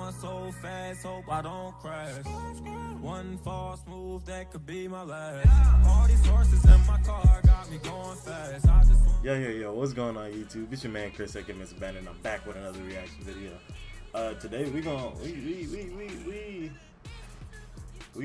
going so fast, hope I don't crash. One false move, that could be my last. All these horses in my car got me going fast. I just Yo, what's going on YouTube? It's your man Chris FTFMrBandit, and I'm back with another reaction video. Today we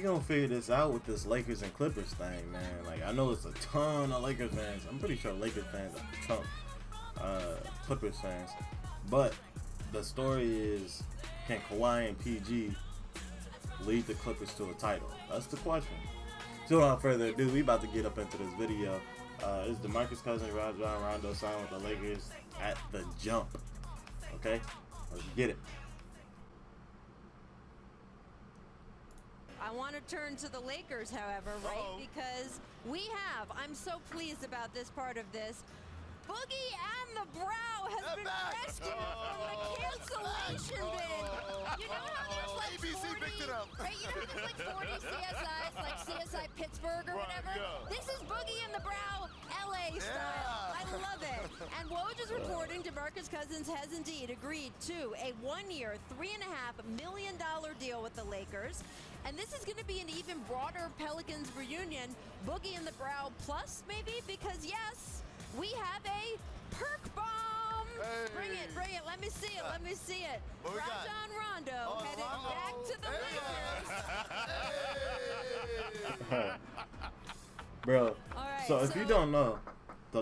gonna figure this out with this Lakers and Clippers thing, man. Like, I know it's a ton of Lakers fans. I'm pretty sure Lakers fans are Trump Clippers fans. But the story is, can Kawhi and PG lead the Clippers to a title? That's the question. So without further ado, we about to get up into this video. It's DeMarcus Cousins, Rajon Rondo signed with the Lakers at the jump. Okay, let's get it. I want to turn to the Lakers, however, right? Because I'm so pleased about this part of this. Boogie and the Brow has been rescued from the cancellation bin. You know how there's like ABC 40, picked it up. right? You know how there's like 40 CSIs, like CSI Pittsburgh or whatever? This is Boogie and the Brow, LA style. I love it. And Woj is reporting DeMarcus Cousins has indeed agreed to a 1-year, $3.5 million deal with the Lakers. And this is going to be an even broader Pelicans reunion. Boogie and the Brow plus, maybe? Because yes, we have a perk bomb. Hey. Bring it. Let me see it. What we got? Rajon Rondo headed back to the Lakers. Bro, Alright, so if you don't know, the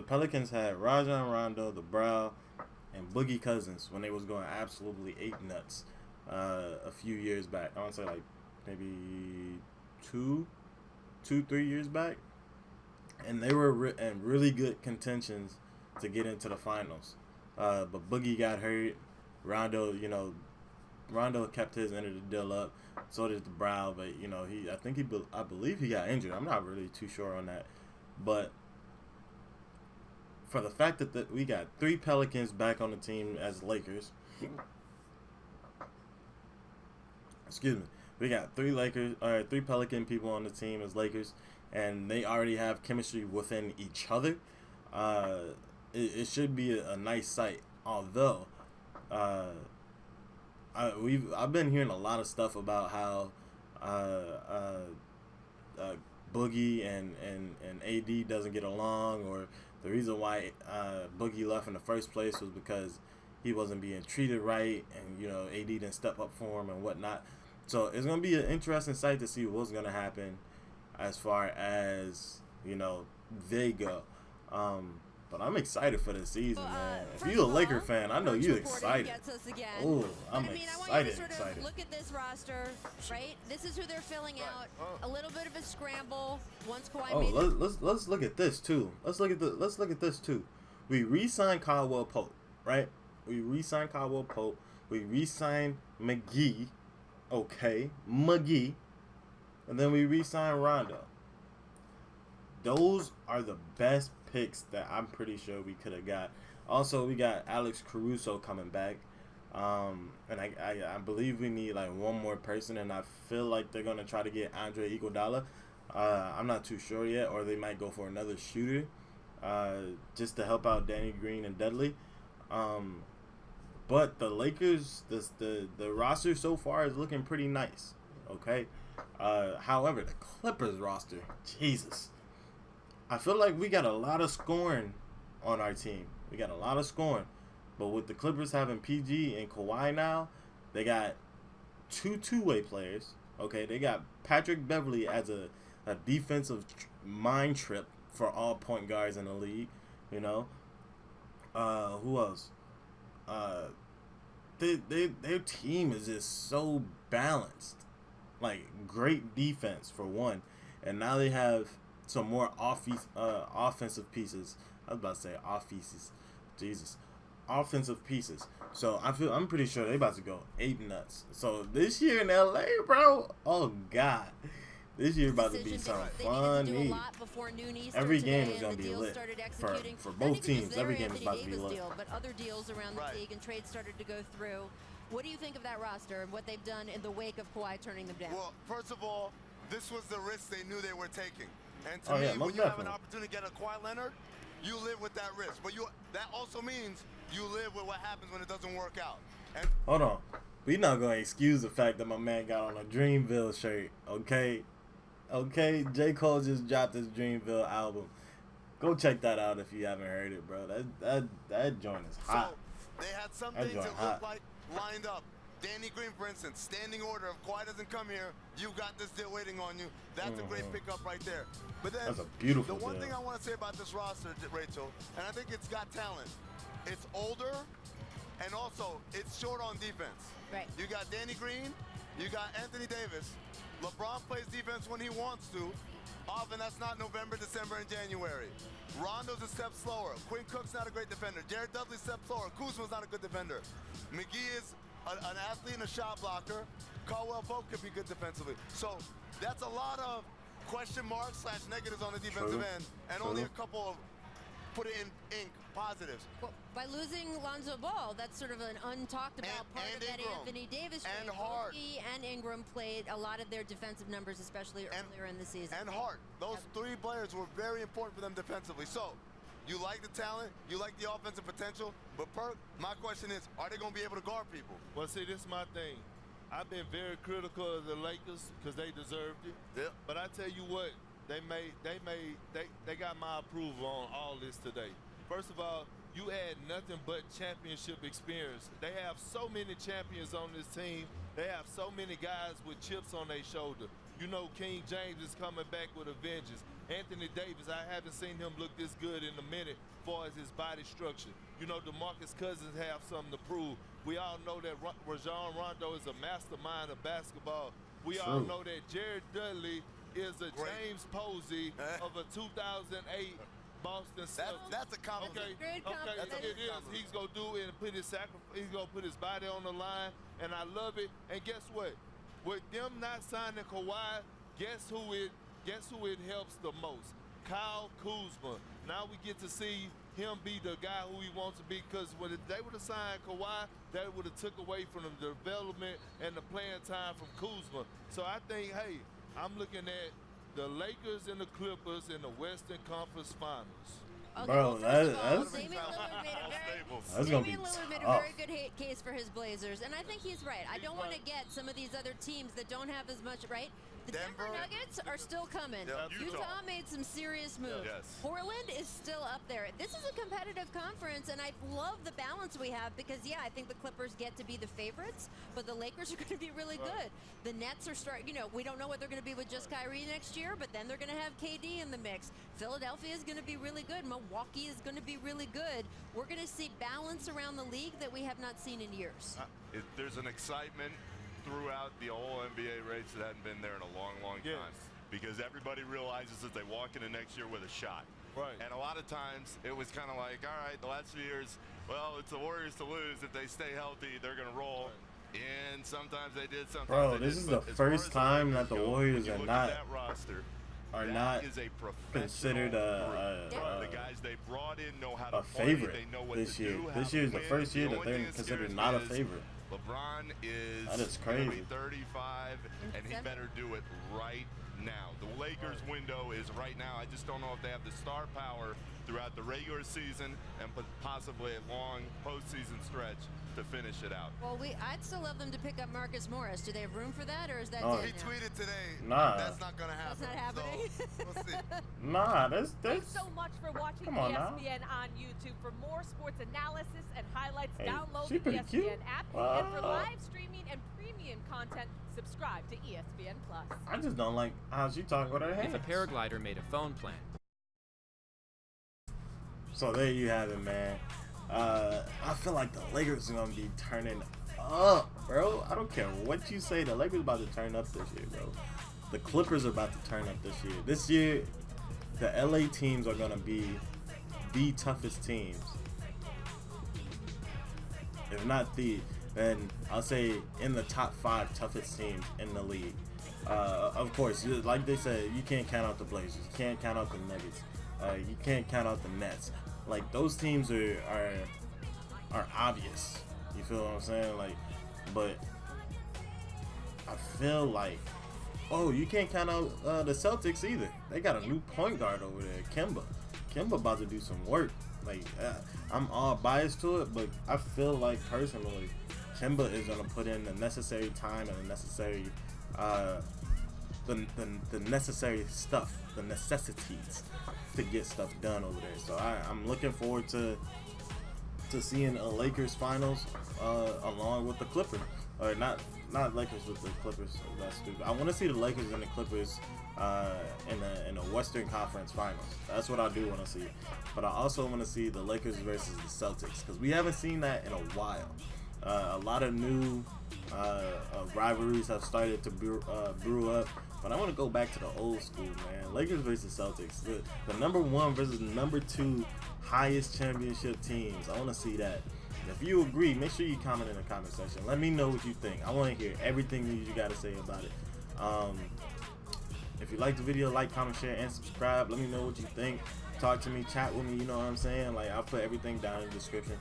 Pelicans had Rajon Rondo, the Brow, and Boogie Cousins when they was going absolutely ape nuts a few years back. I want to say like maybe 3 years back. And they were in really good contentions to get into the finals. But Boogie got hurt. Rondo kept his end of the deal up. So did the Brow, but I believe he got injured. I'm not really too sure on that. But for the fact that we got 3 Pelicans back on the team as Lakers. Excuse me. We got 3 Pelican people on the team as Lakers, and they already have chemistry within each other. It should be a nice sight. Although, I've been hearing a lot of stuff about how Boogie and AD doesn't get along, or the reason why Boogie left in the first place was because he wasn't being treated right, and AD didn't step up for him and whatnot. So it's gonna be an interesting sight to see what's gonna happen as far as they go. But I'm excited for the season, man. If you're a Laker fan, I know you're excited. Oh, I'm excited. I want you to sort of look at this roster, right? This is who they're filling out. A little bit of a scramble once Kawhi made it. Let's look at this too. Let's look at this too. We re-signed Caldwell Pope, right? We re-signed McGee. Okay, McGee. And then we re-signed Rondo. Those are the best picks that I'm pretty sure we could have got. Also, we got Alex Caruso coming back. And I believe we need like one more person, and I feel like they're gonna try to get Andre Iguodala. I'm not too sure yet, or they might go for another shooter, just to help out Danny Green and Dudley. But the Lakers, the roster so far is looking pretty nice. Okay. However, the Clippers roster, Jesus. I feel like we got a lot of scoring on our team. We got a lot of scoring. But with the Clippers having PG and Kawhi now, they got 2 two-way players. Okay, they got Patrick Beverly as a defensive mind trip for all point guards in the league. Who else? Their team is just so balanced. Like, great defense for one. And now they have some more offensive pieces. I was about to say offenses. Jesus. Offensive pieces. So I'm pretty sure they about to go ape nuts. So this year in LA, bro, oh God. This year about to be something funny. Every game is gonna be lit for both teams. Every game is about to be lit. But other deals around the league and trades started to go through. What do you think of that roster and what they've done in the wake of Kawhi turning them down? Well, first of all, this was the risk they knew they were taking. And to me, when you have an opportunity to get a Kawhi Leonard, you live with that risk. But that also means you live with what happens when it doesn't work out. And Hold on. We not gonna excuse the fact that my man got on a Dreamville shirt, okay? Okay, J. Cole just dropped his Dreamville album. Go check that out if you haven't heard it, bro. That joint is hot. so they had some That things joint that hot. looked like lined up. Danny Green, for instance, standing order. If Kawhi doesn't come here, you got this deal waiting on you. That's a great pickup right there. But then That's a beautiful the one deal. thing I want to say about this roster, Rachel, and I think it's got talent. It's older, and also it's short on defense. Right. You got Danny Green, you got Anthony Davis. LeBron plays defense when he wants to. Often that's not November, December, and January. Rondo's a step slower. Quinn Cook's not a great defender. Jared Dudley's a step slower. Kuzma's not a good defender. McGee is an athlete and a shot blocker. Caldwell Pope could be good defensively. So that's a lot of question marks / negatives on the defensive True. end, and True. only a couple of put it in ink positives. Well, by losing Lonzo Ball, that's sort of an untalked about part and of that Ingram. Anthony Davis And trade. Hart. He and Ingram played a lot of their defensive numbers, especially earlier in the season. And Hart. Those three players were very important for them defensively. So you like the talent, you like the offensive potential, but Perk, my question is, are they going to be able to guard people? Well, see, this is my thing. I've been very critical of the Lakers because they deserved it. Yeah. But I tell you what, they got my approval on all this today. First of all, you add nothing but championship experience. They have so many champions on this team. They have so many guys with chips on their shoulder. You know, King James is coming back with a vengeance. Anthony Davis, I haven't seen him look this good in a minute as far as his body structure. You know, DeMarcus Cousins have something to prove. We all know that Rajon Rondo is a mastermind of basketball. We all know that Jared Dudley is a James Posey of a 2008 Boston Celtics. That's a compliment. Great Okay, compliment. it is. He's gonna do it and put his he's gonna put his body on the line, and I love it. And guess what? With them not signing Kawhi, guess who it helps the most? Kyle Kuzma. Now we get to see him be the guy who he wants to be, because when they would have signed Kawhi, that would have took away from the development and the playing time from Kuzma. So I think, hey, I'm looking at the Lakers and the Clippers in the Western Conference Finals. Okay, Bro, well, first of all, that's- Damian Lillard made a That's gonna be Damian Lillard made a tough. very good case for his Blazers, and I think he's right. I don't want to get some of these other teams that don't have as much, right? The Denver Denver. Nuggets are still coming. Yeah. Utah made some serious moves. Yes. Portland is still up there. This is a competitive conference, and I love the balance we have because, yeah, I think the Clippers get to be the favorites, but the Lakers are going to be really good. The Nets are starting, you know, we don't know what they're going to be with just Kyrie next year, but then they're going to have KD in the mix. Philadelphia is going to be really good. Milwaukee is going to be really good. We're going to see balance around the league that we have not seen in years. There's an excitement throughout the whole NBA race that hadn't been there in a long, long Yes. time. Because everybody realizes that they walk into next year with a shot. Right. And a lot of times it was kind of like, all right, the last few years, well, it's the Warriors to lose. If they stay healthy, they're going to roll. And sometimes they did, sometimes Bro, they this didn't. is the But as far first as the time Lakers that the go, Warriors when you are look not- at that roster, Are that not is a considered professional group. Yeah. The guys they brought in know how to a play. favorite They know what this to year. do, how This to year is the win. first year The that only they're thing that considered scares not me a is favorite. LeBron is That is gonna be crazy. 35, and he seven. better do it right now. The Lakers' window is right now. I just don't know if they have the star power throughout the regular season and possibly a long postseason stretch to finish it out. Well, I'd still love them to pick up Marcus Morris. Do they have room for that, or is that Oh. dead He now? tweeted today. Nah. That's not going to happen. That's not happening. So, we'll see. Nah, that's Thanks so much for watching Come on now. ESPN on YouTube. For more sports analysis and highlights, Hey, download she the pretty ESPN cute. app. Wow. And for live streaming and premium content, subscribe to ESPN Plus. I just don't like how she talking with her hands. If a paraglider made a phone plan. So there you have it, man. I feel like the Lakers are gonna be turning up, bro. I don't care what you say. The Lakers about to turn up this year, bro. The Clippers are about to turn up this year. This year, the LA teams are gonna be the toughest teams. If not the, then I'll say in the top 5 toughest teams in the league. Of course, like they said, you can't count out the Blazers. You can't count out the Nuggets. You can't count out the Nets. Like, those teams are obvious. You feel what I'm saying? Like, but I feel like, oh, you can't count out the Celtics either. They got a new point guard over there, Kemba. Kemba about to do some work. Like, I'm all biased to it, but I feel like personally, Kemba is gonna put in the necessary time and the necessary the necessary stuff, the necessities to get stuff done over there. So I'm looking forward to seeing a Lakers finals along with the Clippers, or not Lakers with the Clippers. That's stupid. I want to see the Lakers and the Clippers in the Western Conference Finals. That's what I do want to see. But I also want to see the Lakers versus the Celtics, because we haven't seen that in a while. A lot of new rivalries have started to brew up, but I want to go back to the old school, man. Lakers versus Celtics, the number 1 versus number 2 highest championship teams. I want to see that. And if you agree, make sure you comment in the comment section. Let me know what you think. I want to hear everything that you got to say about it. If you like the video, like, comment, share, and subscribe. Let me know what you think. Talk to me, chat with me, you know what I'm saying? Like, I'll put everything down in the description.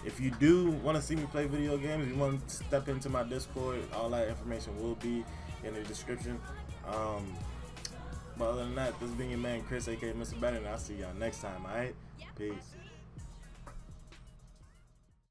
If you do want to see me play video games, if you want to step into my Discord, all that information will be in the description. But other than that, this has been your man Chris, aka Mr. Bandit, and I'll see y'all next time, alright? Peace.